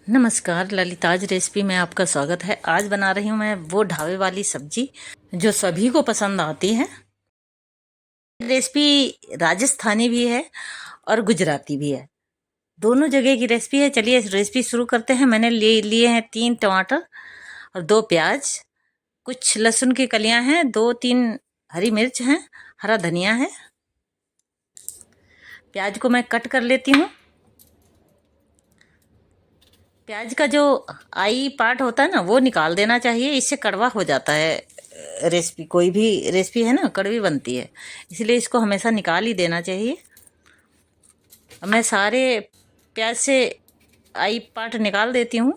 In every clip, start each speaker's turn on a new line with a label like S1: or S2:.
S1: नमस्कार, ललिताज रेसिपी में आपका स्वागत है। आज बना रही हूँ मैं वो ढाबे वाली सब्जी जो सभी को पसंद आती है। रेसिपी राजस्थानी भी है और गुजराती भी है, दोनों जगह की रेसिपी है। चलिए रेसिपी शुरू करते हैं। मैंने लिए हैं 3 टमाटर और 2 प्याज, कुछ लहसुन की कलियां हैं, 2-3 हरी मिर्च हैं, हरा धनिया है। प्याज को मैं कट कर लेती हूँ। प्याज का जो आई पार्ट होता है ना, वो निकाल देना चाहिए, इससे कड़वा हो जाता है। रेसिपी कोई भी रेसिपी है ना, कड़वी बनती है, इसलिए इसको हमेशा निकाल ही देना चाहिए। मैं सारे प्याज से आई पार्ट निकाल देती हूँ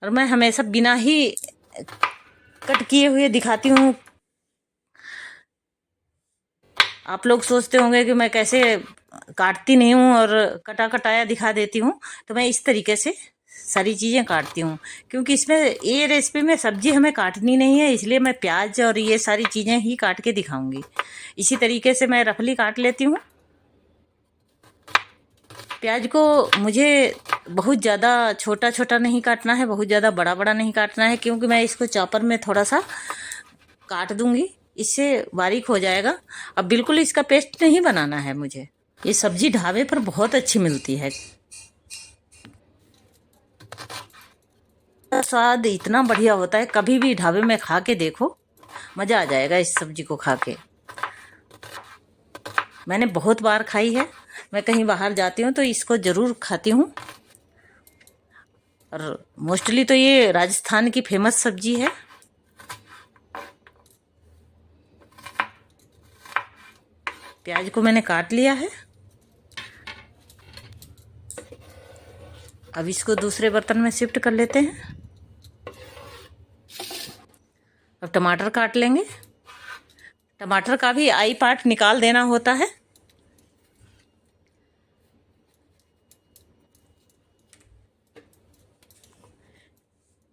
S1: और मैं हमेशा बिना ही कट किए हुए दिखाती हूँ। आप लोग सोचते होंगे कि मैं कैसे काटती नहीं हूँ और कटा कटाया दिखा देती हूँ, तो मैं इस तरीके से सारी चीज़ें काटती हूँ, क्योंकि इसमें ये रेसिपी में सब्जी हमें काटनी नहीं है, इसलिए मैं प्याज और ये सारी चीज़ें ही काट के दिखाऊंगी। इसी तरीके से मैं रफली काट लेती हूँ। प्याज को मुझे बहुत ज़्यादा छोटा छोटा नहीं काटना है, बहुत ज़्यादा बड़ा बड़ा नहीं काटना है, क्योंकि मैं इसको चॉपर में थोड़ा सा काट दूंगी, इससे बारीक हो जाएगा। अब बिल्कुल इसका पेस्ट नहीं बनाना है मुझे। ये सब्जी ढाबे पर बहुत अच्छी मिलती है, स्वाद इतना बढ़िया होता है। कभी भी ढाबे में खा के देखो, मज़ा आ जाएगा इस सब्जी को खा के। मैंने बहुत बार खाई है, मैं कहीं बाहर जाती हूँ तो इसको ज़रूर खाती हूँ। और मोस्टली तो ये राजस्थान की फेमस सब्जी है। प्याज को मैंने काट लिया है। अब इसको दूसरे बर्तन में शिफ्ट कर लेते हैं। अब टमाटर काट लेंगे। टमाटर का भी आई पार्ट निकाल देना होता है।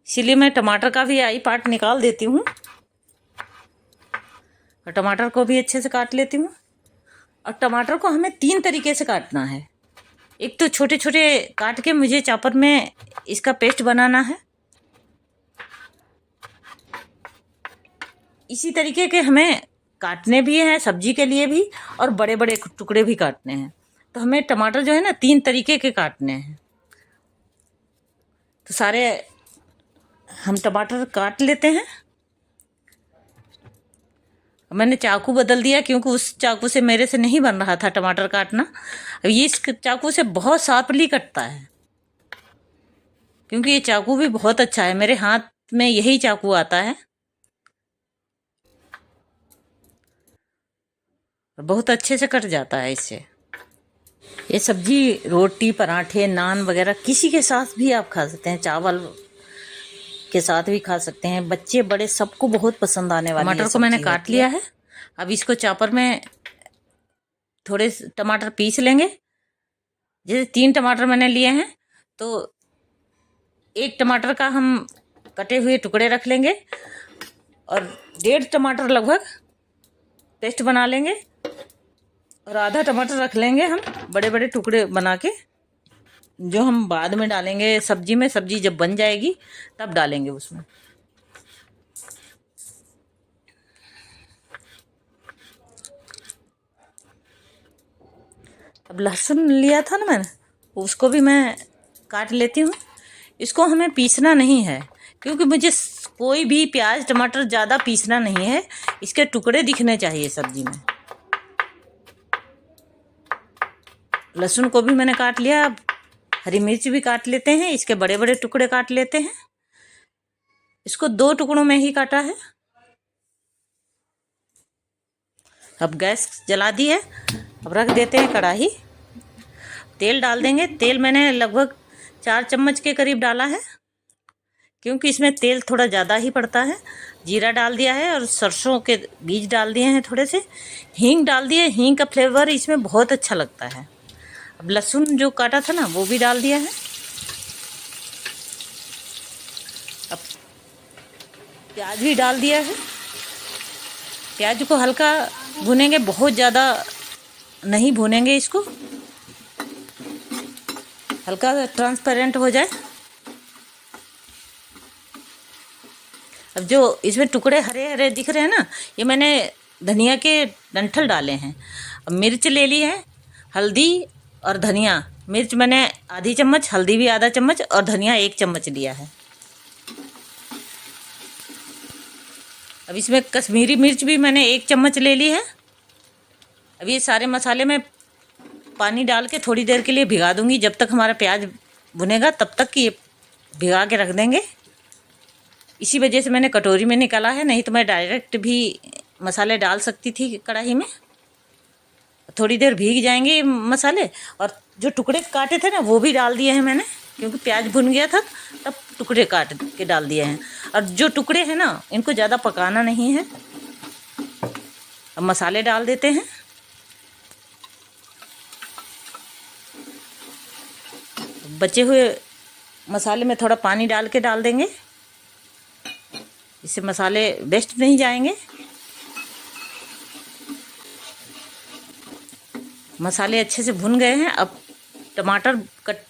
S1: इसीलिए मैं टमाटर का भी आई पार्ट निकाल देती हूँ और टमाटर को भी अच्छे से काट लेती हूँ। और टमाटर को हमें 3 तरीके से काटना है। एक तो छोटे छोटे काट के मुझे चॉपर में इसका पेस्ट बनाना है। इसी तरीके के हमें काटने भी हैं सब्जी के लिए भी, और बड़े बड़े टुकड़े भी काटने हैं। तो हमें टमाटर जो है ना 3 तरीके के काटने हैं। तो सारे हम टमाटर काट लेते हैं। मैंने चाकू बदल दिया, क्योंकि उस चाकू से मेरे से नहीं बन रहा था टमाटर काटना। अब ये इस चाकू से बहुत शार्पली कटता है, क्योंकि ये चाकू भी बहुत अच्छा है। मेरे हाथ में यही चाकू आता है और बहुत अच्छे से कट जाता है इससे। ये सब्जी रोटी, पराठे, नान वगैरह किसी के साथ भी आप खा सकते हैं, चावल के साथ भी खा सकते हैं। बच्चे बड़े सबको बहुत पसंद आने वाली टमाटर को मैंने काट लिया है। अब इसको चॉपर में थोड़े टमाटर पीस लेंगे। जैसे 3 टमाटर मैंने लिए हैं, तो 1 टमाटर का हम कटे हुए टुकड़े रख लेंगे और 1.5 टमाटर लगभग पेस्ट बना लेंगे, और आधा टमाटर रख लेंगे हम बड़े बड़े टुकड़े बना के, जो हम बाद में डालेंगे सब्जी में। सब्जी जब बन जाएगी तब डालेंगे उसमें। अब लहसुन लिया था ना मैंने, उसको भी मैं काट लेती हूँ। इसको हमें पीसना नहीं है, क्योंकि मुझे कोई भी प्याज टमाटर ज़्यादा पीसना नहीं है, इसके टुकड़े दिखने चाहिए सब्जी में। लहसुन को भी मैंने काट लिया। अब हरी मिर्च भी काट लेते हैं, इसके बड़े बड़े टुकड़े काट लेते हैं। इसको 2 टुकड़ों में ही काटा है। अब गैस जला दी है। अब रख देते हैं कढ़ाई। तेल डाल देंगे। तेल मैंने लगभग 4 चम्मच के करीब डाला है, क्योंकि इसमें तेल थोड़ा ज़्यादा ही पड़ता है। जीरा डाल दिया है और सरसों के बीज डाल दिए हैं थोड़े से। हींग डाल दिए। हींग का फ्लेवर इसमें बहुत अच्छा लगता है। अब लहसुन जो काटा था ना, वो भी डाल दिया है। अब प्याज भी डाल दिया है। प्याज को हल्का भुनेंगे, बहुत ज़्यादा नहीं भुनेंगे इसको। हल्का ट्रांसपेरेंट हो जाए। अब जो इसमें टुकड़े हरे हरे दिख रहे हैं ना, ये मैंने धनिया के डंठल डाले हैं। अब मिर्च ले ली है, हल्दी और धनिया। मिर्च मैंने आधी चम्मच, हल्दी भी आधा चम्मच और धनिया 1 चम्मच लिया है। अब इसमें कश्मीरी मिर्च भी मैंने 1 चम्मच ले ली है। अब ये सारे मसाले में पानी डाल के थोड़ी देर के लिए भिगा दूंगी। जब तक हमारा प्याज भुनेगा तब तक ये भिगा के रख देंगे। इसी वजह से मैंने कटोरी में निकाला है, नहीं तो मैं डायरेक्ट भी मसाले डाल सकती थी कढ़ाई में। थोड़ी देर भीग जाएंगे ये मसाले। और जो टुकड़े काटे थे ना वो भी डाल दिए हैं मैंने, क्योंकि प्याज भुन गया था तब टुकड़े काट के डाल दिए हैं। और जो टुकड़े हैं ना इनको ज़्यादा पकाना नहीं है। अब मसाले डाल देते हैं। बचे हुए मसाले में थोड़ा पानी डाल के डाल देंगे, इससे मसाले वेस्ट नहीं जाएंगे। मसाले अच्छे से भुन गए हैं। अब टमाटर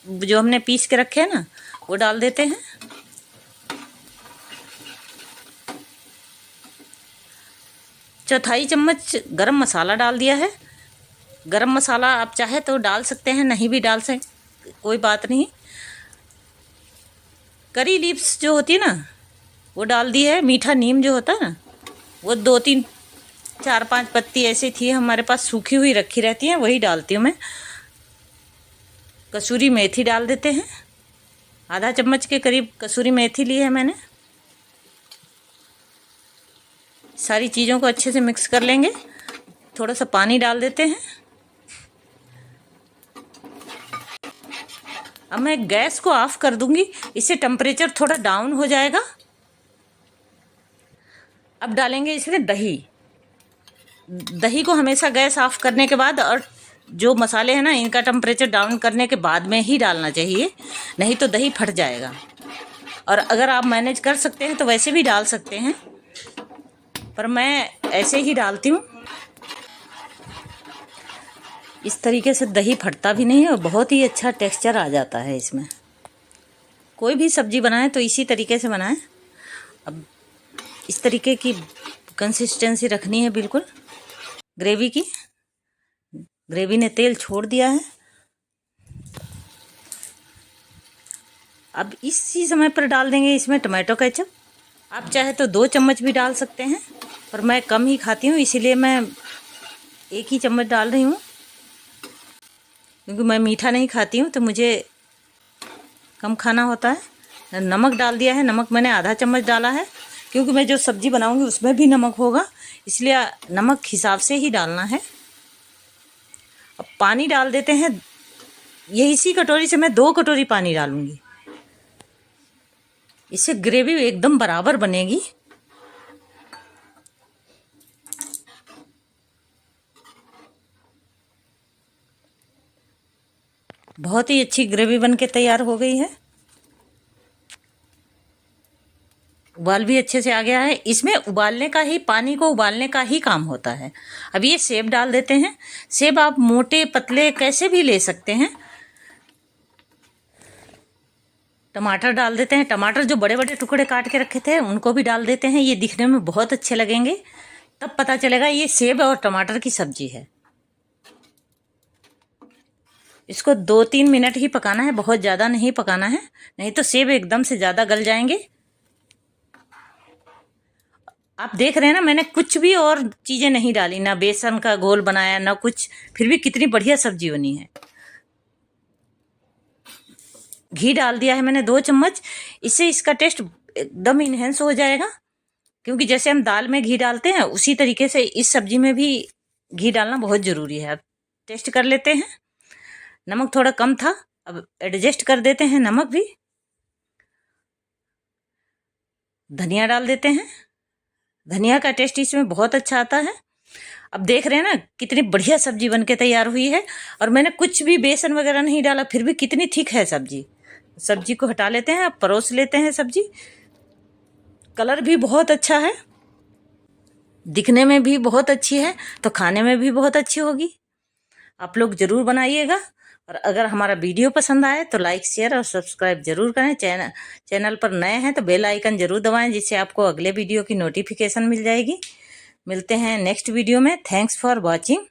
S1: जो हमने पीस के रखे हैं ना वो डाल देते हैं। चौथाई चम्मच गरम मसाला डाल दिया है। गरम मसाला आप चाहे तो डाल सकते हैं, नहीं भी डाल सकते, कोई बात नहीं। करी लीव्स जो होती है ना वो डाल दी है। मीठा नीम जो होता है ना वो 2-3 4-5 पत्ती ऐसी थी हमारे पास, सूखी हुई रखी रहती हैं, वही डालती हूँ मैं। कसूरी मेथी डाल देते हैं। आधा चम्मच के करीब कसूरी मेथी ली है मैंने। सारी चीज़ों को अच्छे से मिक्स कर लेंगे। थोड़ा सा पानी डाल देते हैं। अब मैं गैस को ऑफ कर दूंगी, इससे टेम्परेचर थोड़ा डाउन हो जाएगा। अब डालेंगे इसमें दही। दही को हमेशा गैस ऑफ करने के बाद और जो मसाले हैं ना इनका टेम्परेचर डाउन करने के बाद में ही डालना चाहिए, नहीं तो दही फट जाएगा। और अगर आप मैनेज कर सकते हैं तो वैसे भी डाल सकते हैं, पर मैं ऐसे ही डालती हूँ। इस तरीके से दही फटता भी नहीं है और बहुत ही अच्छा टेक्सचर आ जाता है इसमें। कोई भी सब्ज़ी बनाएं तो इसी तरीके से बनाएं। अब इस तरीके की कंसिस्टेंसी रखनी है बिल्कुल ग्रेवी की। ग्रेवी ने तेल छोड़ दिया है। अब इसी समय पर डाल देंगे इसमें टमाटो केचप। आप चाहे तो 2 चम्मच भी डाल सकते हैं, पर मैं कम ही खाती हूँ इसीलिए मैं 1 ही चम्मच डाल रही हूँ, क्योंकि मैं मीठा नहीं खाती हूँ तो मुझे कम खाना होता है। नमक डाल दिया है। नमक मैंने आधा चम्मच डाला है, क्योंकि मैं जो सब्ज़ी बनाऊँगी उसमें भी नमक होगा, इसलिए नमक हिसाब से ही डालना है। अब पानी डाल देते हैं। ये इसी कटोरी से मैं 2 कटोरी पानी डालूँगी, इससे ग्रेवी एकदम बराबर बनेगी। बहुत ही अच्छी ग्रेवी बन के तैयार हो गई है। उबाल भी अच्छे से आ गया है। इसमें उबालने का ही, पानी को उबालने का ही काम होता है। अब ये सेब डाल देते हैं। सेब आप मोटे पतले कैसे भी ले सकते हैं। टमाटर डाल देते हैं। टमाटर जो बड़े बड़े टुकड़े काट के रखे थे उनको भी डाल देते हैं। ये दिखने में बहुत अच्छे लगेंगे, तब पता चलेगा ये सेब और टमाटर की सब्जी है। इसको 2-3 मिनट ही पकाना है, बहुत ज़्यादा नहीं पकाना है, नहीं तो सेब एकदम से ज़्यादा गल जाएंगे। आप देख रहे हैं ना मैंने कुछ भी और चीज़ें नहीं डाली, ना बेसन का घोल बनाया ना कुछ, फिर भी कितनी बढ़िया सब्जी बनी है। घी डाल दिया है मैंने 2 चम्मच। इससे इसका टेस्ट एकदम इन्हेंस हो जाएगा, क्योंकि जैसे हम दाल में घी डालते हैं उसी तरीके से इस सब्जी में भी घी डालना बहुत ज़रूरी है। अब टेस्ट कर लेते हैं। नमक थोड़ा कम था, अब एडजस्ट कर देते हैं नमक भी। धनिया डाल देते हैं। धनिया का टेस्ट इसमें बहुत अच्छा आता है। अब देख रहे हैं ना कितनी बढ़िया सब्जी बनके तैयार हुई है, और मैंने कुछ भी बेसन वगैरह नहीं डाला, फिर भी कितनी थिक है सब्जी। सब्जी को हटा लेते हैं, अब परोस लेते हैं सब्जी। कलर भी बहुत अच्छा है, दिखने में भी बहुत अच्छी है, तो खाने में भी बहुत अच्छी होगी। आप लोग ज़रूर बनाइएगा और अगर हमारा वीडियो पसंद आए तो लाइक शेयर और सब्सक्राइब जरूर करें। चैनल पर नए हैं तो बेल आइकन जरूर दबाएं, जिससे आपको अगले वीडियो की नोटिफिकेशन मिल जाएगी। मिलते हैं नेक्स्ट वीडियो में। Thanks for watching.